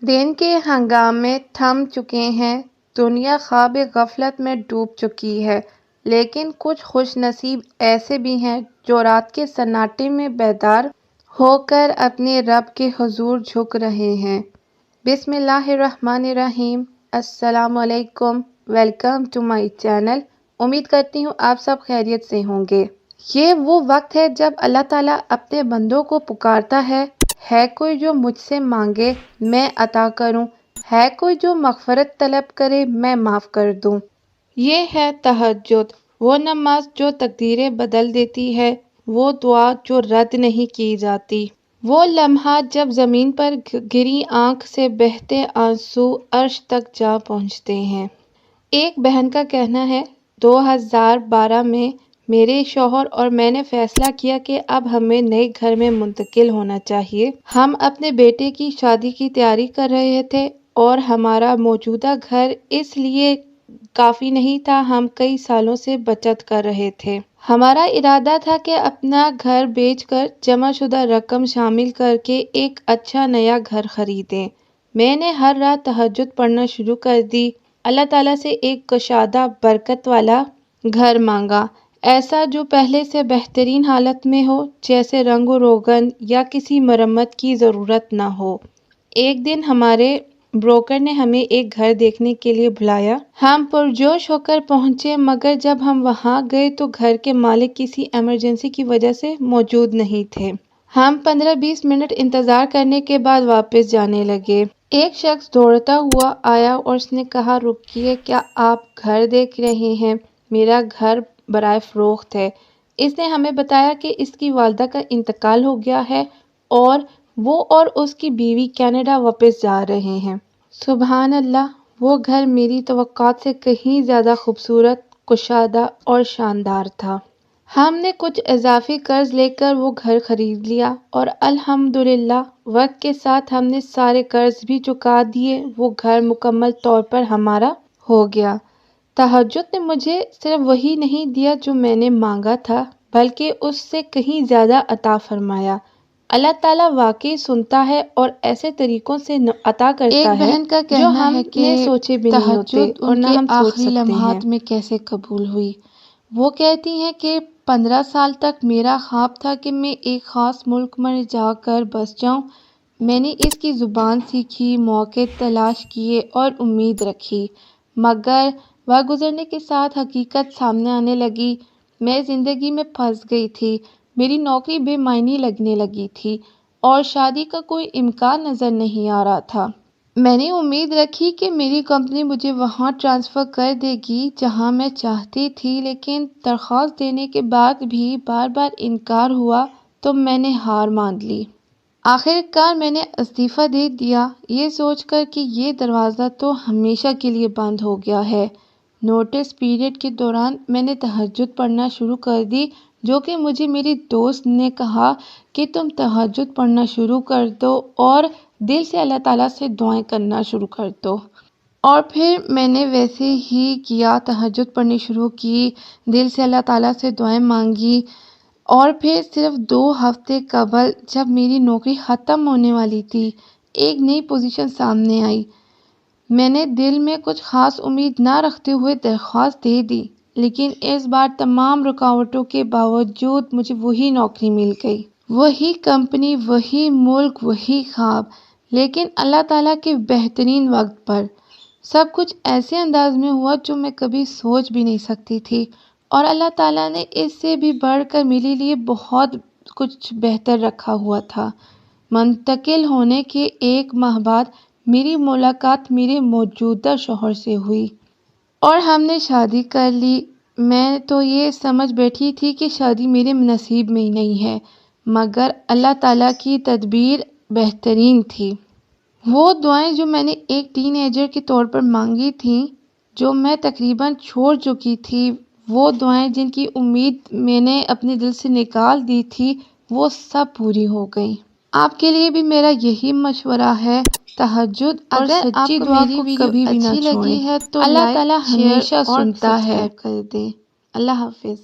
دن کے ہنگامے تھم چکے ہیں، دنیا خواب غفلت میں ڈوب چکی ہے، لیکن کچھ خوش نصیب ایسے بھی ہیں جو رات کے سناٹے میں بیدار ہو کر اپنے رب کے حضور جھک رہے ہیں۔ بسم اللہ الرحمن الرحیم۔ السلام علیکم، ویلکم ٹو مائی چینل۔ امید کرتی ہوں آپ سب خیریت سے ہوں گے۔ یہ وہ وقت ہے جب اللہ تعالیٰ اپنے بندوں کو پکارتا ہے کوئی جو مجھ سے مانگے میں عطا کروں، ہے کوئی جو مغفرت طلب کرے میں معاف کر دوں۔ یہ ہے تہجد، وہ نماز جو تقدیریں بدل دیتی ہے، وہ دعا جو رد نہیں کی جاتی، وہ لمحات جب زمین پر گری آنکھ سے بہتے آنسو عرش تک جا پہنچتے ہیں۔ ایک بہن کا کہنا ہے، 2012 میں میرے شوہر اور میں نے فیصلہ کیا کہ اب ہمیں نئے گھر میں منتقل ہونا چاہیے۔ ہم اپنے بیٹے کی شادی کی تیاری کر رہے تھے اور ہمارا موجودہ گھر اس لیے کافی نہیں تھا، ہم کئی سالوں سے بچت کر رہے تھے۔ ہمارا ارادہ تھا کہ اپنا گھر بیچ کر جمع شدہ رقم شامل کر کے ایک اچھا نیا گھر خریدیں۔ میں نے ہر رات تہجد پڑھنا شروع کر دی، اللہ تعالیٰ سے ایک کشادہ برکت والا گھر مانگا، ایسا جو پہلے سے بہترین حالت میں ہو، جیسے رنگ و روگن یا کسی مرمت کی ضرورت نہ ہو۔ ایک دن ہمارے بروکر نے ہمیں ایک گھر دیکھنے کے لیے بلایا۔ ہم پرجوش ہو کر پہنچے، مگر جب ہم وہاں گئے تو گھر کے مالک کسی ایمرجنسی کی وجہ سے موجود نہیں تھے۔ ہم 15-20 منٹ انتظار کرنے کے بعد واپس جانے لگے۔ ایک شخص دوڑتا ہوا آیا اور اس نے کہا، رکیے، کیا آپ گھر دیکھ رہے ہیں؟ میرا گھر برائے فروخت ہے۔ اس نے ہمیں بتایا کہ اس کی والدہ کا انتقال ہو گیا ہے اور وہ اور اس کی بیوی کینیڈا واپس جا رہے ہیں۔ سبحان اللہ، وہ گھر میری توقعات سے کہیں زیادہ خوبصورت، کشادہ اور شاندار تھا۔ ہم نے کچھ اضافی قرض لے کر وہ گھر خرید لیا اور الحمدللہ وقت کے ساتھ ہم نے سارے قرض بھی چکا دیے، وہ گھر مکمل طور پر ہمارا ہو گیا۔ تہجد نے مجھے صرف وہی نہیں دیا جو میں نے مانگا تھا، بلکہ اس سے کہیں زیادہ عطا فرمایا۔ اللہ تعالیٰ واقعی سنتا ہے اور ایسے طریقوں سے عطا کرتا ہے جو ہم نے سوچے بھی نہیں ہوتے اور نہ ہم سوچ سکتے ہیں۔ لمحات میں کیسے قبول ہوئی؟ وہ کہتی ہیں کہ 15 سال تک میرا خواب تھا کہ میں ایک خاص ملک میں جا کر بس جاؤں۔ میں نے اس کی زبان سیکھی، مواقع تلاش کیے اور امید رکھی، مگر وقت گزرنے کے ساتھ حقیقت سامنے آنے لگی۔ میں زندگی میں پھنس گئی تھی، میری نوکری بے معنی لگنے لگی تھی اور شادی کا کوئی امکان نظر نہیں آ رہا تھا۔ میں نے امید رکھی کہ میری کمپنی مجھے وہاں ٹرانسفر کر دے گی جہاں میں چاہتی تھی، لیکن درخواست دینے کے بعد بھی بار بار انکار ہوا تو میں نے ہار مان لی۔ آخر کار میں نے استعفیٰ دے دیا، یہ سوچ کر کہ یہ دروازہ تو ہمیشہ کے لیے بند ہو گیا ہے۔ نوٹس پیریڈ کے دوران میں نے تہجد پڑھنا شروع کر دی، جو کہ مجھے میری دوست نے کہا کہ تم تہجد پڑھنا شروع کر دو اور دل سے اللہ تعالیٰ سے دعائیں کرنا شروع کر دو۔ اور پھر میں نے ویسے ہی کیا، تہجد پڑھنی شروع کی، دل سے اللہ تعالیٰ سے دعائیں مانگی، اور پھر صرف 2 ہفتے قبل جب میری نوکری ختم ہونے والی تھی، ایک نئی پوزیشن سامنے آئی۔ میں نے دل میں کچھ خاص امید نہ رکھتے ہوئے درخواست دے دی، لیکن اس بار تمام رکاوٹوں کے باوجود مجھے وہی نوکری مل گئی، وہی کمپنی، وہی ملک، وہی خواب، لیکن اللہ تعالیٰ کے بہترین وقت پر۔ سب کچھ ایسے انداز میں ہوا جو میں کبھی سوچ بھی نہیں سکتی تھی، اور اللہ تعالیٰ نے اس سے بھی بڑھ کر میرے لیے بہت کچھ بہتر رکھا ہوا تھا۔ منتقل ہونے کے 1 ماہ بعد میری ملاقات میرے موجودہ شوہر سے ہوئی اور ہم نے شادی کر لی۔ میں تو یہ سمجھ بیٹھی تھی کہ شادی میرے نصیب میں ہی نہیں ہے، مگر اللہ تعالیٰ کی تدبیر بہترین تھی۔ وہ دعائیں جو میں نے ایک ٹین ایجر کے طور پر مانگی تھیں، جو میں تقریباً چھوڑ چکی تھی، وہ دعائیں جن کی امید میں نے اپنے دل سے نکال دی تھی، وہ سب پوری ہو گئیں۔ آپ کے لیے بھی میرا یہی مشورہ ہے، تہجد اور سچی دعا کو کبھی بھی نہ چھوڑیں۔ اللہ تعالیٰ ہمیشہ سنتا ہے۔ اللہ حافظ۔